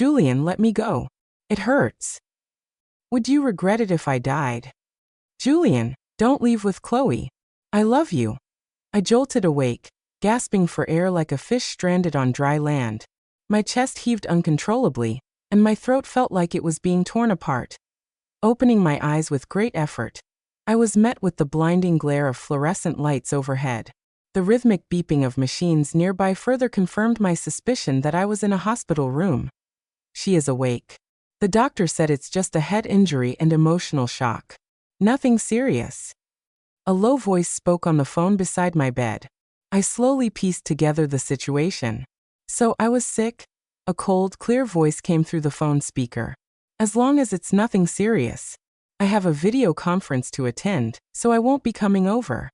Julian, let me go. It hurts. Would you regret it if I died? Julian, don't leave with Chloe. I love you. I jolted awake, gasping for air like a fish stranded on dry land. My chest heaved uncontrollably, and my throat felt like it was being torn apart. Opening my eyes with great effort, I was met with the blinding glare of fluorescent lights overhead. The rhythmic beeping of machines nearby further confirmed my suspicion that I was in a hospital room. She is awake. The doctor said it's just a head injury and emotional shock. Nothing serious. A low voice spoke on the phone beside my bed. I slowly pieced together the situation. So I was sick? A cold, clear voice came through the phone speaker. As long as it's nothing serious. I have a video conference to attend, so I won't be coming over.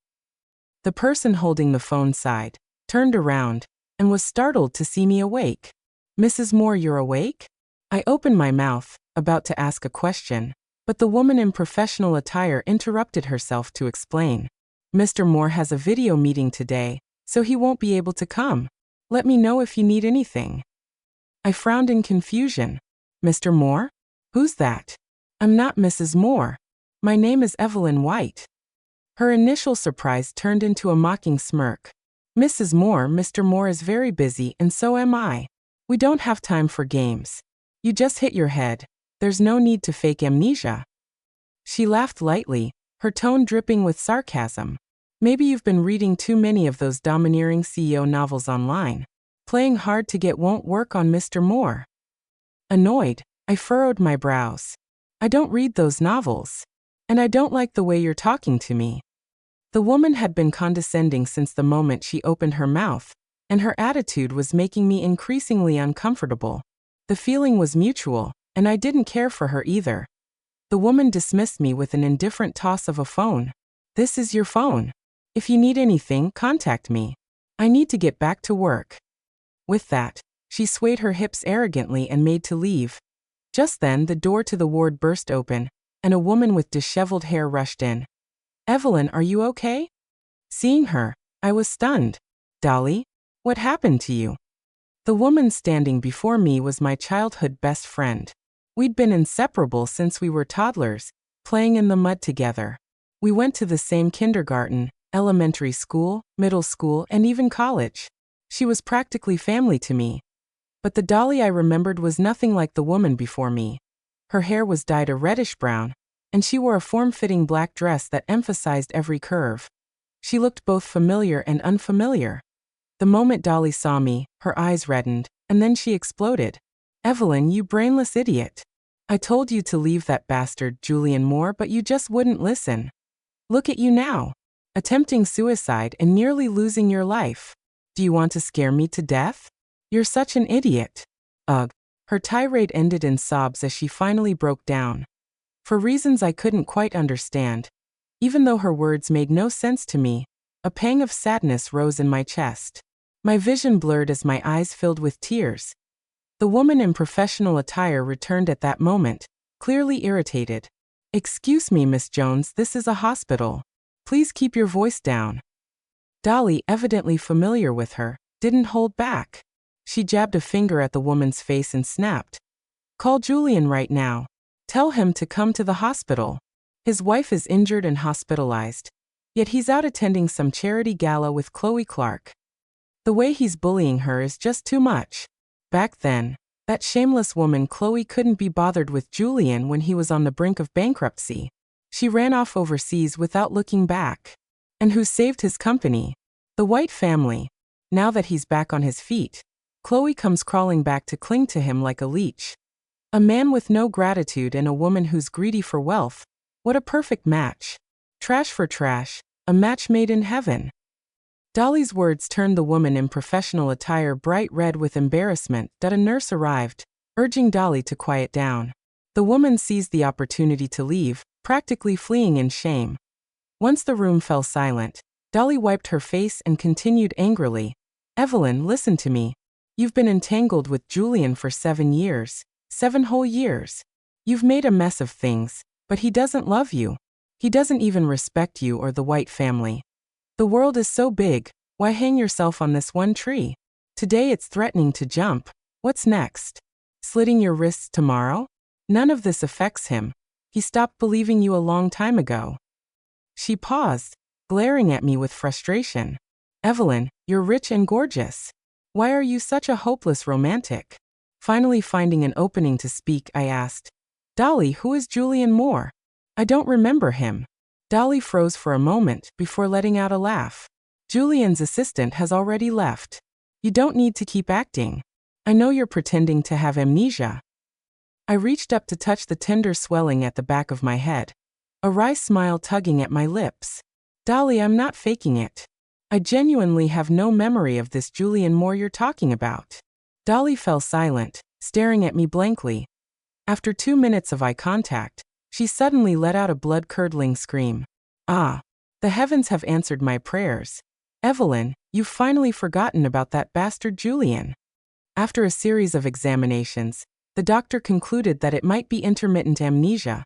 The person holding the phone sighed, turned around, and was startled to see me awake. Mrs. Moore, you're awake? I opened my mouth, about to ask a question, but the woman in professional attire interrupted herself to explain. Mr. Moore has a video meeting today, so he won't be able to come. Let me know if you need anything. I frowned in confusion. Mr. Moore? Who's that? I'm not Mrs. Moore. My name is Evelyn White. Her initial surprise turned into a mocking smirk. Mrs. Moore, Mr. Moore is very busy and so am I. We don't have time for games. You just hit your head. There's no need to fake amnesia. She laughed lightly, her tone dripping with sarcasm. Maybe you've been reading too many of those domineering CEO novels online. Playing hard to get won't work on Mr. Moore. Annoyed, I furrowed my brows. I don't read those novels. And I don't like the way you're talking to me. The woman had been condescending since the moment she opened her mouth, and her attitude was making me increasingly uncomfortable. The feeling was mutual, and I didn't care for her either. The woman dismissed me with an indifferent toss of a phone. This is your phone. If you need anything, contact me. I need to get back to work. With that, she swayed her hips arrogantly and made to leave. Just then, the door to the ward burst open, and a woman with disheveled hair rushed in. Evelyn, are you okay? Seeing her, I was stunned. Dolly, what happened to you? The woman standing before me was my childhood best friend. We'd been inseparable since we were toddlers, playing in the mud together. We went to the same kindergarten, elementary school, middle school, and even college. She was practically family to me. But the Dolly I remembered was nothing like the woman before me. Her hair was dyed a reddish brown, and she wore a form-fitting black dress that emphasized every curve. She looked both familiar and unfamiliar. The moment Dolly saw me, her eyes reddened, and then she exploded. Evelyn, you brainless idiot. I told you to leave that bastard, Julian Moore, but you just wouldn't listen. Look at you now. Attempting suicide and nearly losing your life. Do you want to scare me to death? You're such an idiot. Ugh. Her tirade ended in sobs as she finally broke down. For reasons I couldn't quite understand. Even though her words made no sense to me, a pang of sadness rose in my chest. My vision blurred as my eyes filled with tears. The woman in professional attire returned at that moment, clearly irritated. Excuse me, Miss Jones, this is a hospital. Please keep your voice down. Dolly, evidently familiar with her, didn't hold back. She jabbed a finger at the woman's face and snapped. Call Julian right now. Tell him to come to the hospital. His wife is injured and hospitalized. Yet he's out attending some charity gala with Chloe Clark. The way he's bullying her is just too much. Back then, that shameless woman Chloe couldn't be bothered with Julian when he was on the brink of bankruptcy. She ran off overseas without looking back. And who saved his company? The White family. Now that he's back on his feet, Chloe comes crawling back to cling to him like a leech. A man with no gratitude and a woman who's greedy for wealth. What a perfect match. Trash for trash, a match made in heaven. Dolly's words turned the woman in professional attire bright red with embarrassment that a nurse arrived, urging Dolly to quiet down. The woman seized the opportunity to leave, practically fleeing in shame. Once the room fell silent, Dolly wiped her face and continued angrily. Evelyn, listen to me. You've been entangled with Julian for 7 years. 7 whole years. You've made a mess of things, but he doesn't love you. He doesn't even respect you or the White family. The world is so big, why hang yourself on this one tree? Today it's threatening to jump. What's next? Slitting your wrists tomorrow? None of this affects him. He stopped believing you a long time ago. She paused, glaring at me with frustration. Evelyn, you're rich and gorgeous. Why are you such a hopeless romantic? Finally finding an opening to speak, I asked, Dolly, who is Julian Moore? I don't remember him. Dolly froze for a moment before letting out a laugh. Julian's assistant has already left. You don't need to keep acting. I know you're pretending to have amnesia. I reached up to touch the tender swelling at the back of my head, a wry smile tugging at my lips. Dolly, I'm not faking it. I genuinely have no memory of this Julian Moore you're talking about. Dolly fell silent, staring at me blankly. After 2 minutes of eye contact, she suddenly let out a blood-curdling scream. Ah, the heavens have answered my prayers. Evelyn, you've finally forgotten about that bastard Julian. After a series of examinations, the doctor concluded that it might be intermittent amnesia.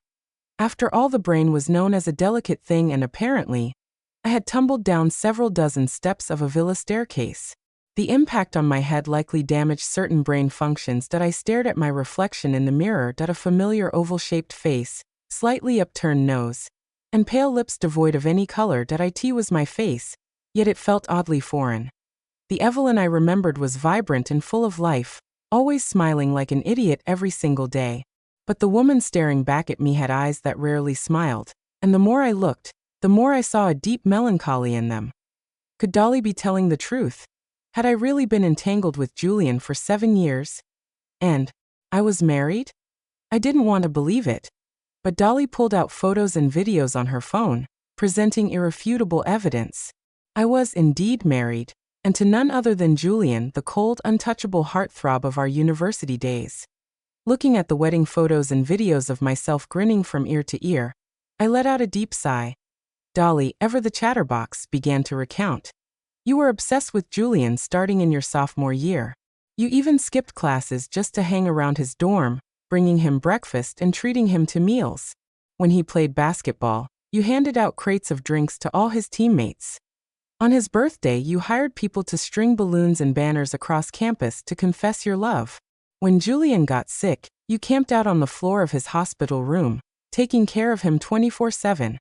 After all, the brain was known as a delicate thing, and apparently, I had tumbled down several dozen steps of a villa staircase. The impact on my head likely damaged certain brain functions that I stared at my reflection in the mirror. A familiar oval-shaped face, slightly upturned nose, and pale lips devoid of any color. It was my face, yet it felt oddly foreign. The Evelyn I remembered was vibrant and full of life, always smiling like an idiot every single day. But the woman staring back at me had eyes that rarely smiled, and the more I looked, the more I saw a deep melancholy in them. Could Dolly be telling the truth? Had I really been entangled with Julian for 7 years? And I was married? I didn't want to believe it. But Dolly pulled out photos and videos on her phone, presenting irrefutable evidence. I was indeed married, and to none other than Julian, the cold, untouchable heartthrob of our university days. Looking at the wedding photos and videos of myself grinning from ear to ear, I let out a deep sigh. Dolly, ever the chatterbox, began to recount. You were obsessed with Julian starting in your sophomore year. You even skipped classes just to hang around his dorm, bringing him breakfast and treating him to meals. When he played basketball, you handed out crates of drinks to all his teammates. On his birthday, you hired people to string balloons and banners across campus to confess your love. When Julian got sick, you camped out on the floor of his hospital room, taking care of him 24/7.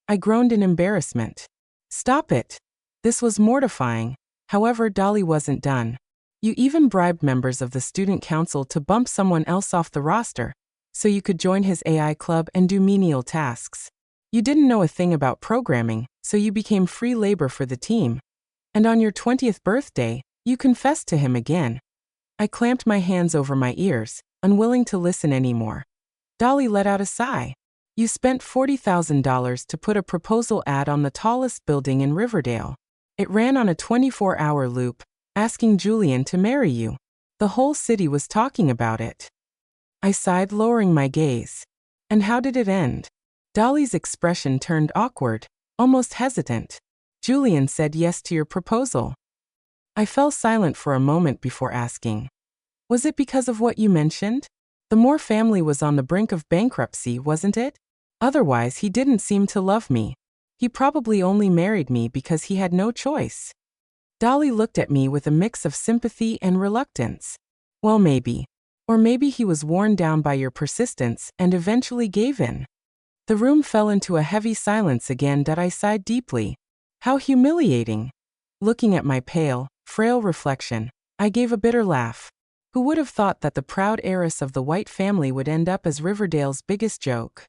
I groaned in embarrassment. Stop it. This was mortifying. However, Dolly wasn't done. You even bribed members of the student council to bump someone else off the roster, so you could join his AI club and do menial tasks. You didn't know a thing about programming, so you became free labor for the team. And on your 20th birthday, you confessed to him again. I clamped my hands over my ears, unwilling to listen anymore. Dolly let out a sigh. You spent $40,000 to put a proposal ad on the tallest building in Riverdale. It ran on a 24-hour loop, asking Julian to marry you. The whole city was talking about it. I sighed, lowering my gaze. And how did it end? Dolly's expression turned awkward, almost hesitant. Julian said yes to your proposal. I fell silent for a moment before asking, was it because of what you mentioned? The Moore family was on the brink of bankruptcy, wasn't it? Otherwise, he didn't seem to love me. He probably only married me because he had no choice. Dolly looked at me with a mix of sympathy and reluctance. Well, maybe. Or maybe he was worn down by your persistence and eventually gave in. The room fell into a heavy silence again. I sighed deeply. How humiliating. Looking at my pale, frail reflection, I gave a bitter laugh. Who would have thought that the proud heiress of the White family would end up as Riverdale's biggest joke?